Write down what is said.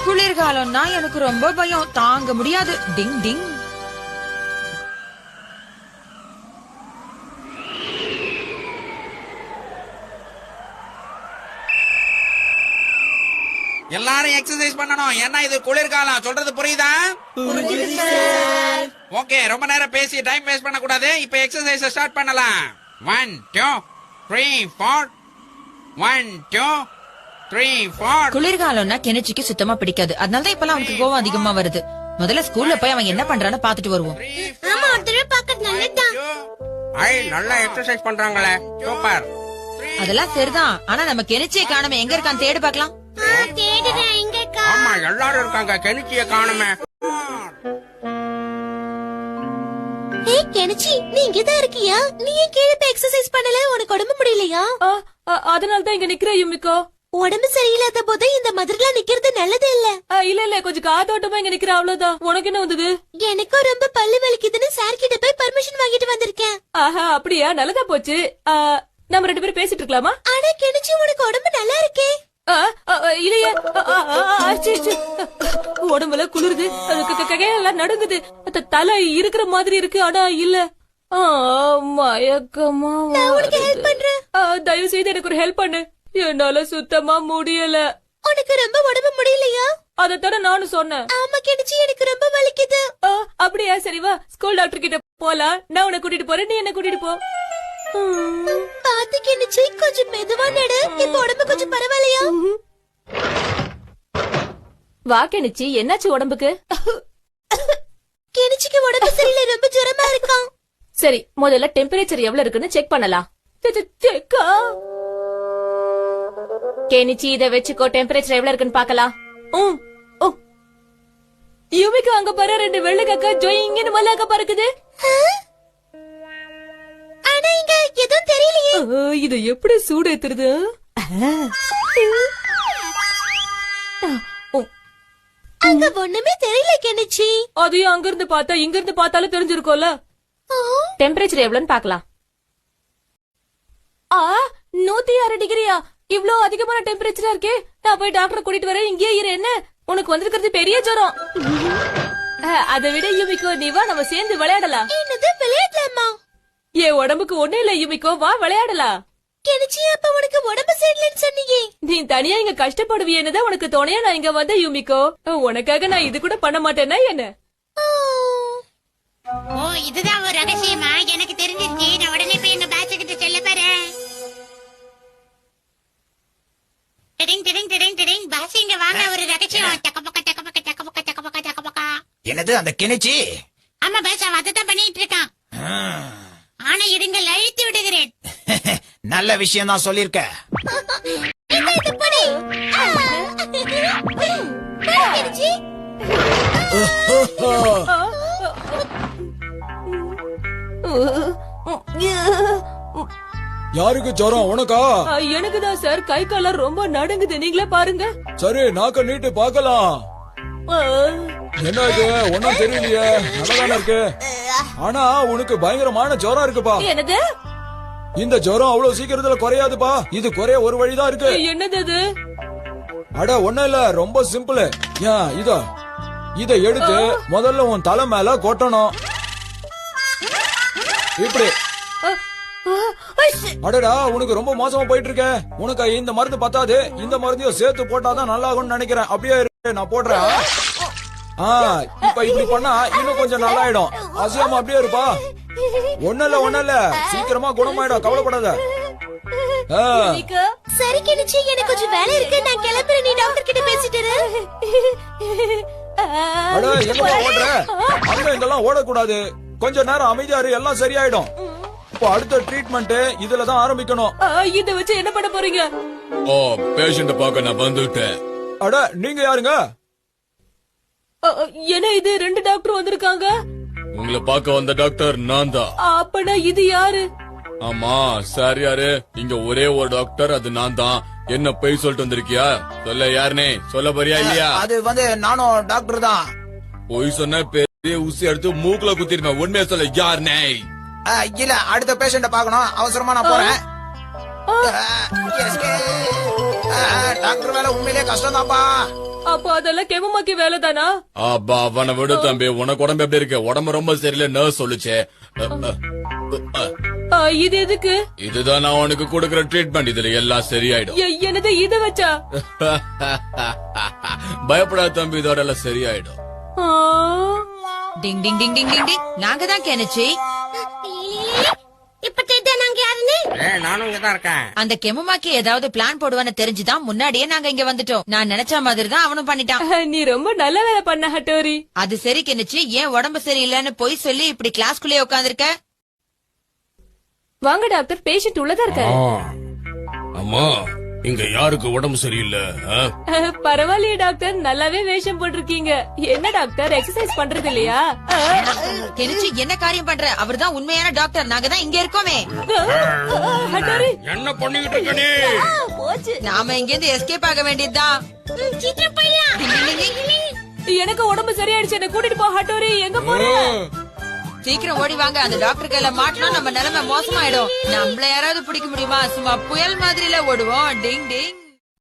குளிர்காலம்னா எனக்கு ரொம்ப பயம், தாங்க முடியாது. டிங் டிங். எல்லாரும் எக்ஸசைஸ் பண்ணணும், ஏன்னா இது குளிர்காலம். சொல்றது புரியுதா? ஓகே, ரொம்ப நேரம் பேசி டைம் வேஸ்ட் பண்ண கூடாது. இப்ப எக்ஸசைஸ் ஸ்டார்ட் பண்ணலாம். 1 2 3 4 1 2 3 4. குளிர்காலம்னா கெனிச்சிக்கு சுத்தமா பிடிக்காது. அதனாலதான் இப்பெல்லாம் அவனுக்கு கோவம் அதிகமா வருது. முதல்ல ஸ்கூல்ல போய் அவன் என்ன பண்றான்னு பாத்துட்டு வருவோம். ஐ நல்லா எக்ஸசைஸ் பண்றாங்களே, சூப்பர். அதெல்லாம் சரிதான், ஆனா நம்ம கெனிச்சியை காணோமே, எங்க இருக்கான்னு தேடி பார்க்கலாம். ஆமா, எல்லாரும் இருக்காங்க, கெனிச்சியை காணுமே. கெனிச்சி, நீ இங்கதான் இருக்கியா? நீ ஏன் கீழே போய் எக்ஸசைஸ் பண்ணல? உனக்கு உடம்பு முடியலையா? அதனாலதான் இங்க நிக்கிற யுமிகோ. உடம்பு சரியில்லாத போது இந்த மாதிரிலாம் நிக்கிறது நல்லது இல்ல. இல்ல கொஞ்சம் காத்தோட்டமா இங்க நிக்கிற, அவ்வளவுதான். உனக்கு என்ன வந்தது? எனக்கும் ரொம்ப பல்லு வலிக்குதுன்னு சார் கிட்ட போய் பர்மிஷன் வாங்கிட்டு வந்திருக்கேன். ஆஹா, அப்படியா? நல்லதா போச்சு. நம்ம 2 பேரும் பேசிட்டு இருக்கலாமா? ஆனா கெனிச்சி, உனக்கு உடம்பு நல்லா இருக்கே. இல்லையே, உடம்புல குளிருது, கையெல்லாம் நடுங்குது, தலை இருக்கிற மாதிரி இருக்கு, ஆனா இல்ல. மயக்கமா. ஹெல்ப் பண்றேன். தயவு செய்து எனக்கு ஒரு ஹெல்ப் பண்ணு, என்னால சுத்தமா முடியல. உனக்கு ரொம்ப உடம்பு முடியலையா? அதத்தான நானும் சொன்னேன். ஆமா கெனிச்சி, எனக்கு ரொம்ப வலிக்குது. அப்படியா? சரி வா, ஸ்கூல் டாக்டர் கிட்ட போலாம். நான் உன்னை கூட்டிட்டு போறேன், நீ என்ன கூட்டிட்டு போ. பாத்து கெனிச்சி, கொஞ்சம் மெதுவா நட. இப்ப உடம்பு கொஞ்சம் பரவாயில்லையா? வா கெனிச்சி, என்னாச்சு உடம்புக்கு? கெனிச்சிக்கு உடம்பு சரியில்லை, ரொம்ப ஜுரமா இருக்கான். சரி, முதல்ல டெம்பரேச்சர் எவ்வளவு இருக்குன்னு செக் பண்ணலாம். கெனிச்சி, இத வச்சுக்கோ, டெம்பரேச்சர் எவ்வளவு இருக்குன்னு பாக்கலாம். யுமிக்கு அங்க பாரு, 2 வெள்ளை காக்கா ஜொயிங்கன்னு மல்லாக்க பறக்குது. ஆனா இங்க எதுவும் தெரியலையே. இத எப்படி சூடு ஏத்துறது? அங்க ஒண்ணுமே தெரியல கெனிச்சி. அதையும் அங்க இருந்து பார்த்தா இங்க இருந்து பார்த்தாலும் தெரிஞ்சிருக்கோம்ல. டெம்பரேச்சர் எவ்வளவுன்னு பாக்கலாம். 106 டிகிரியா? இவ்ளோ அதிகமான டெம்பரேச்சரா இருக்கே. நான் போய் டாக்டர் கூட்டிட்டு வரேன், இங்கே இரு. என்ன, உனக்கு வந்திருக்கிறது பெரிய ஜுரம். அதை விட யுமிகோ, நீ வா, நம்ம சேர்ந்து விளையாடலாம். என்னது, விளையாடலாமா? என் உடம்புக்கு ஒண்ணு இல்ல யுமிகோ, வா விளையாடலாம். கெனிச்சி, அப்ப உனக்கு உடம்பு சரியில்லைன்னு சொன்னீங்க. நீ தனியா இங்க கஷ்டப்படுவியேன்னு உனக்கு தோணையா நான் இங்க வந்த யுமிகோ. உனக்காக நான் இது கூட பண்ண மாட்டேன்னா என்ன? ஓ, இதுதான் ஒரு ரகசியமா? எனக்கு தெரிஞ்சிருச்சு. நான் உடனே போய் எங்க பேட்ச் கிட்ட சொல்ல போறேன். டிடிங் டிடிங் டிடிங் டிடிங். பாஸ் இங்க வாங்க, ஒரு ரகசியம். டக்கபக்க டக்கபக்க டக்கபக்க டக்கபக்க டக்கபக்க. என்னது அந்த கெனிச்சி? ஆமா பாஸ், அவன் அதான் பண்ணிட்டு இருக்கான். ஆனா இருங்கள், அழித்து விடுகிறேன். நல்ல விஷயம் தான் சொல்லிருக்க. கெனிச்சி, யாருக்கு ஜுரம்? உனக்கா? எனக்குதான் சார், கை காலம் ரொம்ப நடுங்குது. நீங்களே பாருங்க. சரி, நாக்க நீட்டு பாக்கலாம். என்ன இது, ஒன்னும் தெரியலையே, நல்லாதானே இருக்கு. ஆனா உனக்கு பயங்கரமான ஜுரம் இருக்குப்பா. என்னது? இந்த ஜுரம் அவ்வளவு சீக்கிரத்துல குறையாதுப்பா. இது குறைய ஒரு வழிதான் இருக்கு. என்னது அது? அட ஒண்ணும் இல்ல, ரொம்ப சிம்பிள். ஏன் இத எடுத்து முதல்ல உன் தலை மேல கொட்டணும். இப்படி. அடடா, உனக்கு ரொம்ப மோசமா போயிட்டு இருக்க. உனக்கு இந்த மருந்து பத்தாது, இந்த மருந்தையும் சேர்த்து போட்டாதான் நல்லா ஆகும்னு நினைக்கிறேன். அப்படியே நான் போடுறேன். இப்ப இப்படி பண்ணா இன்னும் கொஞ்சம் நல்லாயிடும். அசியாம அப்படியே இருப்பா. ஒண்ணு இல்ல, சீக்கிரமா குணமாயிடும், கவலைப்படாத. சரி கெனிச்சி, எனக்கு கொஞ்சம் வேலை இருக்கு, நான் கிளம்புறேன். நீ டாக்டர் கிட்ட பேசிட்டு இரு. அட, எங்கப்பா ஓடுற? அங்க இங்கெல்லாம் ஓடக்கூடாது. கொஞ்ச நேரம் அமைதியா இரு, எல்லாம் சரியாயிடும். இப்போ அடுத்த ட்ரீட்மெண்ட் இதுலதான் ஆரம்பிக்கணும். இத வச்சு என்ன பண்ண போறீங்க? பேஷண்ட பாக்க நான் வந்துட்டேன். அட, நீங்க யாருங்க? என்ன இது, 2 டாக்டர் வந்திருக்காங்க. உங்களை பார்க்க வந்த டாக்டர் நான் தான். அப்பனா இது யாரு? ஆமா, சார் யாரு? இங்க ஒரே ஒரு டாக்டர், அது நான் தான். என்ன போய் சொல்லிட்டு வந்திருக்கியா? சொல்ல, யாருனே சொல்ல போறியா இல்லையா? அது நானும் டாக்டர் தான். போய் சொன்ன பெரிய ஊசி எடுத்து மூக்குல குத்திருப்பேன். உண்மையா சொல்ல, யாருனே? இல்ல, அடுத்த பேஷண்ட பாக்கணும், அவசரமா நான் போறேன். டாக்டர் வேலை உண்மையிலே கஷ்டம் தான்ப்பா. அப்போ அதெல்லாம் கெமுமாக்கி வேலைதானா? அப்பா அவனை விடு தம்பி, உனக்கு உடம்பு எப்படி இருக்கு? உடம்பு ரொம்ப சரியில்லை, நர்ஸ் சொல்லுச்சே. இது எதுக்கு? இதுதான் நான் உனக்கு கொடுக்கற ட்ரீட்மெண்ட், இதுல எல்லாம் சரியாயிடும். என்னது இத வச்சா? பயப்படாத தம்பி, இதோட எல்லாம் சரியாயிடும். ஆ. டிங் டிங் டிங் டிங் டிங் டிங். நாங்க தான் கெனிச்சி. இப்ப தெரியுதா நாங்க யாருன்னு? நானும் இங்கதான் இருக்கேன். அந்த கெமுமாக்கி ஏதாவது பிளான் போடுவான்னு தெரிஞ்சுதான் முன்னாடியே நாங்க இங்க வந்துட்டோம். நான் நினைச்ச மாதிரி தான் அவனும் பண்ணிட்டான். நீ ரொம்ப நல்ல வேலை பண்ண ஹட்டோரி. அது சரி கெனிச்சி, ஏன் உடம்பு சரியில்லைன்னு போய் சொல்லி இப்படி கிளாஸ்குள்ளேயே உட்காந்துருக்க? வாங்க டாக்டர், பேஷண்ட் உள்ளதா இருக்காரு. அம்மா, இங்க யாருக்கு உடம்பு சரியில்லை? பரவாயில்லையே டாக்டர், நல்லாவே வேஷம் போட்டிருக்கீங்க. என்ன டாக்டர், எக்ஸசைஸ் பண்றது இல்லையா? கெனிச்சி என்ன காரியம் பண்ற? அவர்தான் உண்மையான டாக்டர், நாங்க தான் இங்க இருக்கோமே. ஹட்டோரி என்ன பண்ணிக்கிட்டு இருக்க நீ? போச்சு. நாம இங்க இருந்து எஸ்கேப் ஆக வேண்டியதுதான். சீக்கிரம் போய்யா. எனக்கு உடம்பு சரியாயிடுச்சு, என்ன கூட்டிட்டு போ ஹட்டோரி. எங்க போற? சீக்கிரம் ஓடி வாங்க, அந்த டாக்டர் கையில மாட்டினா நம்ம நிலைமை மோசமாயிடும். நம்மள யாராவது பிடிக்க முடியுமா? சும்மா புயல் மாதிரில ஓடுவோம். டிங் டிங்.